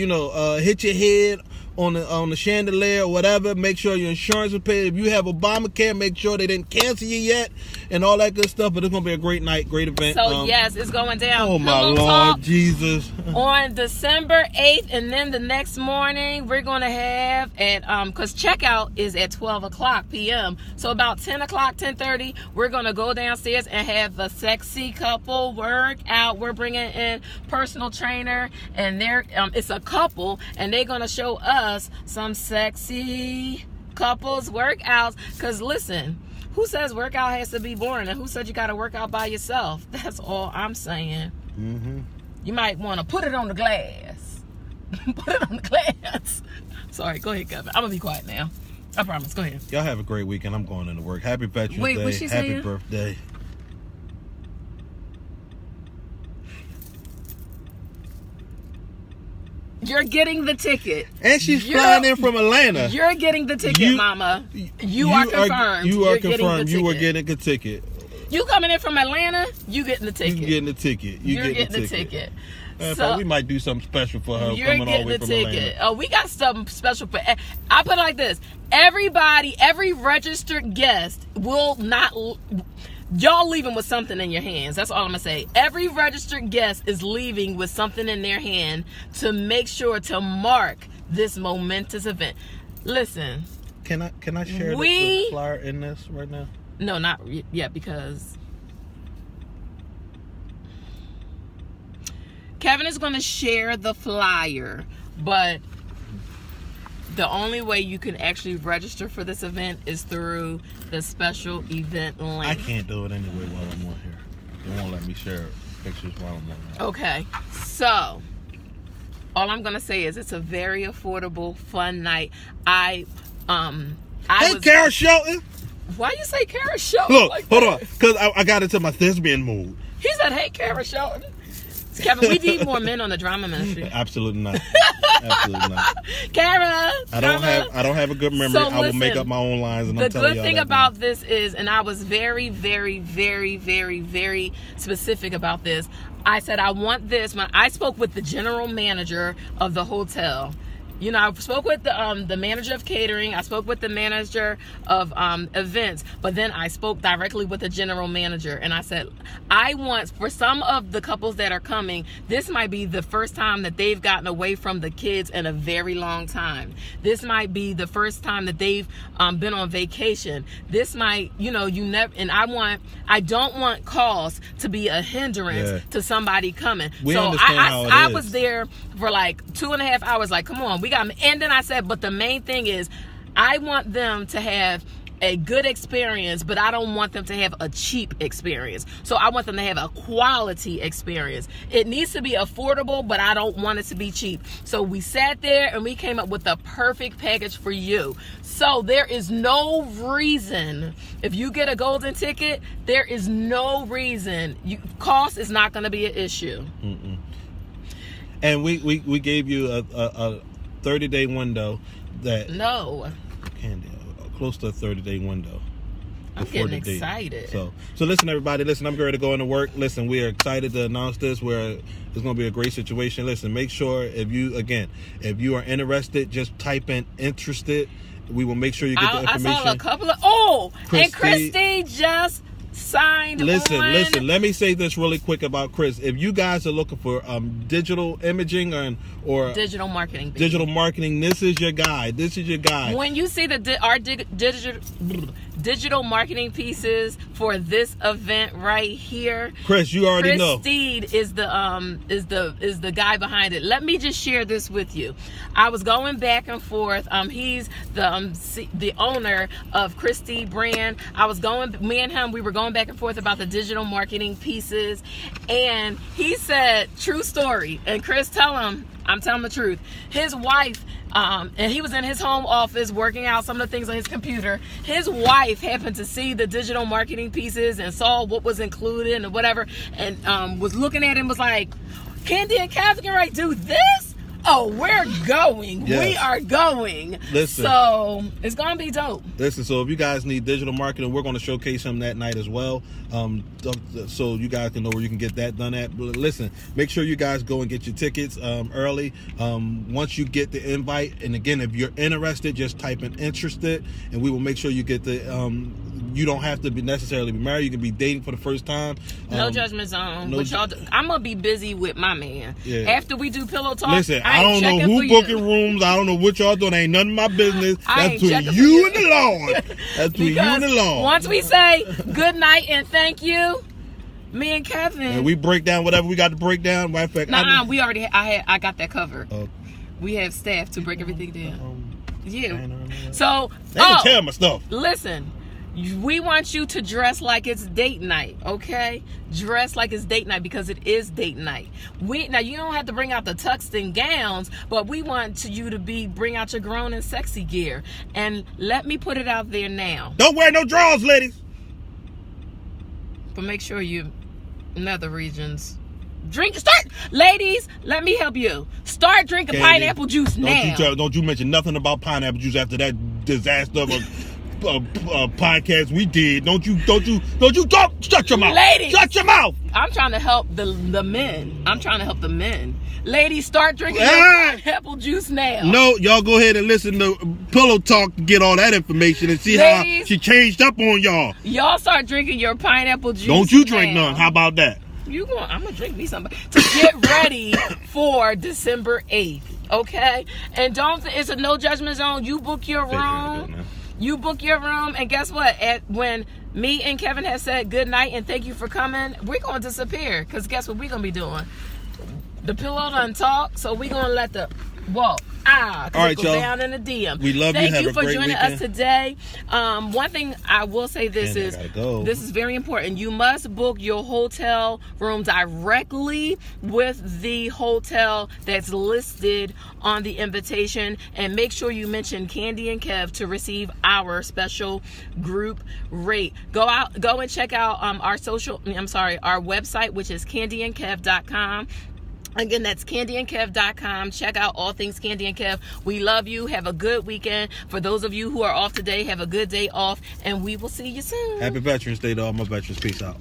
hit your head on the chandelier or whatever. Make sure your insurance is paid. If you have Obamacare, make sure they didn't cancel you yet and all that good stuff. But it's gonna be a great night, great event. So yes, it's going down. Oh my Pillow Lord Talk Jesus! on December 8th, and then the next morning we're gonna have at because checkout is at 12:00 p.m. So about 10 o'clock, 10:30, we're gonna go downstairs and have the sexy couple workout. We're bringing in personal trainer, and they're it's a couple, and they're gonna show us some sexy couples workouts. Cause listen, who says workout has to be boring, and who said you gotta work out by yourself? That's all I'm saying. Mm-hmm. You might want to put it on the glass. Put it on the glass. Sorry, go ahead, Kevin. I'm gonna be quiet now. I promise. Go ahead. Y'all have a great weekend. I'm going into work. Happy Veterans Wait, Day. what's she Happy saying? birthday. You're getting the ticket. And she's flying in from Atlanta. You're getting the ticket, Mama. You are confirmed. You are You're getting confirmed. the You are ticket. getting a ticket. You coming in from Atlanta? You getting the ticket. You getting the ticket. You're getting the ticket. So, we might do something special for her You're coming all the getting way the from ticket. Atlanta. Oh, we got something special for. I put it like this: everybody, every registered guest will not. Y'all leaving with something in your hands. That's all I'm gonna say. Every registered guest is leaving with something in their hand to make sure to mark this momentous event. Listen. Can I share the flyer in this right now? No, not yet, because Kevin is going to share the flyer, but the only way you can actually register for this event is through the special event link. I can't do it anyway while I'm on here. They won't let me share pictures while I'm on here. Okay, so all I'm going to say is it's a very affordable, fun night. Hey, Kara Shelton. Why you say Kara Shelton? Look, like hold that? on, because I got into my thespian mood. He said, "Hey, Kara Shelton." Kevin, we need more men on the drama ministry. Absolutely not. Absolutely not. Kara, I don't have a good memory. So I will make listen, up my own lines, and the I'm telling good y'all thing that about now. this is, and I was very, very, very, very, very specific about this. I said I want this. When I spoke with the general manager of the hotel, you know, I spoke with the manager of catering. I spoke with the manager of events, but then I spoke directly with the general manager, and I said, I want, for some of the couples that are coming, this might be the first time that they've gotten away from the kids in a very long time. This might be the first time that they've been on vacation. This might, you know, you never, and I don't want calls to be a hindrance to somebody coming. We so understand how it I is. was there for like 2.5 hours, like, come on, we got me. And then I said, but the main thing is, I want them to have a good experience, but I don't want them to have a cheap experience. So I want them to have a quality experience. It needs to be affordable, but I don't want it to be cheap. So we sat there and we came up with the perfect package for you. So there is no reason, if you get a golden ticket, there is no reason. Cost is not going to be an issue. Mm-mm. And we gave you a 30-day window that Candy, close to a 30-day window. I'm getting excited. So listen, everybody. Listen, I'm ready to go into work. Listen, we are excited to announce this. It's going to be a great situation. Listen, make sure if you are interested, just type in interested. We will make sure you get the information. I saw a couple of Christy just signed on. Listen. Let me say this really quick about Chris. If you guys are looking for digital imaging or digital marketing, this is your guy. This is your guy. When you see our digital marketing pieces for this event right here, Chris, you already know. Steed is the guy behind it. Let me just share this with you. I was going back and forth. He's the owner of Chris Steed brand. Me and him, we were going back and forth about the digital marketing pieces, and he said, true story. And Chris, tell him I'm telling the truth. His wife, and he was in his home office working out some of the things on his computer. His wife happened to see the digital marketing pieces and saw what was included and whatever, and was looking at him, was like, Candy and Kathy can do this? Oh, we're going. Yes. We are going. Listen. So it's gonna be dope. Listen, so if you guys need digital marketing, we're going to showcase them that night as well. So you guys can know where you can get that done at. But listen, make sure you guys go and get your tickets early. Once you get the invite, and again, if you're interested, just type in interested, and we will make sure you get the. You don't have to necessarily be married. You can be dating for the first time. No judgment zone. no But y'all, I'm gonna be busy with my man. Yeah. After we do pillow talk. Listen, I don't know checking who for booking you. rooms. I don't know what y'all doing. Ain't none of my business. I That's ain't between checking for you you. and the Lord. That's between you and the Lord. Once we say good night and thank you, me and Kevin. And we break down whatever we got to break down. Matter of fact, we already. I got that covered. Oh. We have staff to break everything down. Yeah. I know. So, They can tell my stuff. listen. We want you to dress like it's date night, okay? Dress like it's date night because it is date night. Now you don't have to bring out the tux and gowns, but we want you to bring out your grown and sexy gear. And let me put it out there now. Don't wear no drawers, ladies. But make sure you nether regions ladies, let me help you. Start drinking Candy, pineapple juice now. Don't you mention nothing about pineapple juice after that disaster of a podcast we did. Don't you talk. Shut your mouth. Ladies. Shut your mouth. I'm trying to help the men. I'm trying to help the men. Ladies, start drinking your pineapple juice now. No, y'all go ahead and listen to Pillow Talk to get all that information and see Ladies, how she changed up on y'all. Y'all start drinking your pineapple juice. Don't you drink now. none. How about that? I'm gonna drink me some to get ready for December 8th. Okay? And it's a no judgment zone. You book your room. You book your room, and guess what? When me and Kevin have said good night and thank you for coming, we're going to disappear. Because guess what we're going to be doing? The pillow done talk, so we're going to let the walk. All right, go y'all. Down in the DM. We love Thank you. Have you a for great joining weekend. us today. One thing I will say this is very important. You must book your hotel room directly with the hotel that's listed on the invitation, and make sure you mention Candy and Kev to receive our special group rate. Go and check out our website, which is candyandkev.com. Again, that's candyandkev.com. Check out all things Candy and Kev. We love you. Have a good weekend. For those of you who are off today, have a good day off, and we will see you soon. Happy Veterans Day to all my veterans. Peace out.